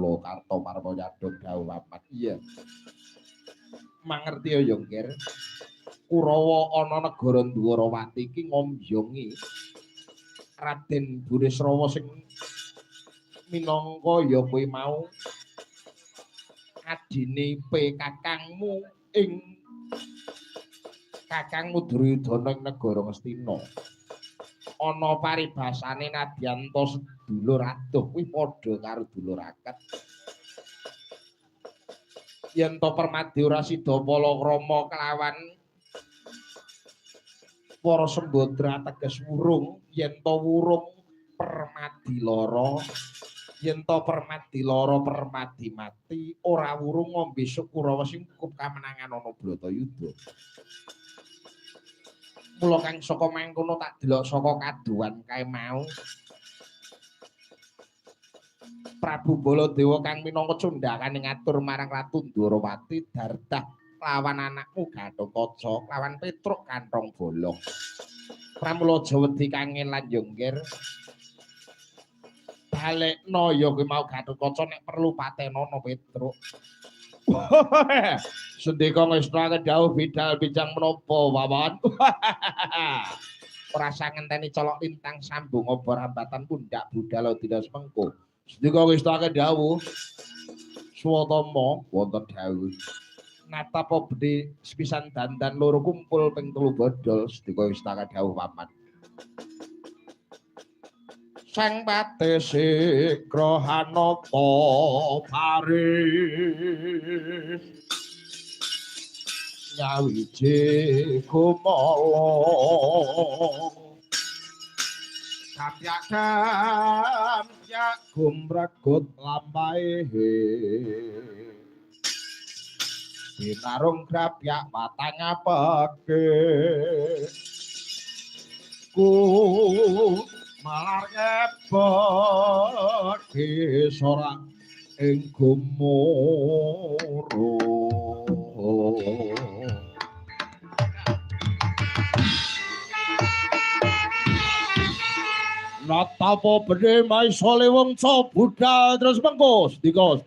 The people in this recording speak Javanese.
Kurawa Kartoparwa nyadong dawuh papat. Iya. Mangerti ya Yongkir. Kurawa ana negara Dwarawati iki ngombyongi Raden Burisrawa sing minangka ya kowe mau adine kakangmu ing kakangmu Duryudana ing negara Ngastina. Ana paribasane Nadyanto sedulur adoh kuwi padha karo dulur akad. Yen to Permadi ora sida palakrama kelawan para sembodra teges wurung, yen to wurung Permadi lara, yen to Permadi lara Permadi mati, ora wurung ngombe Kurawa sing cukup kamenangan ana Bratayuda. Mula kang saka mangkono tak delok saka kaduan kae mau. Prabu Baladewa kang minangka cundhakan ngatur marang Ratu Dwarawati dardah lawan anakmu Gatotkaca lawan Petruk kantong bolong. Pramila Jawedi kangen lan Yongkir. Balekno ya kuwi mau Gatotkaca nek perlu patenana Petruk. Sendika ngestunake dawuh bidal bijang menapa wawan. Ora sang ngenteni colok lintang sambung obor hambatan pundak budal dina semengko. Sendika ngestunake dawuh Swatama wonten dawuh. Natapa bedhe sepisan dandan loro kumpul ping 3 bodol sedika ngestunake dawuh paman. Sang patese Grahanata paring nyawiji kumala kapyak gumregut lampahe binarung grapyak patang apake ku malar ngepot sorak ing gumuru natapa bedhe maisa lewengsa budal terus mengko stika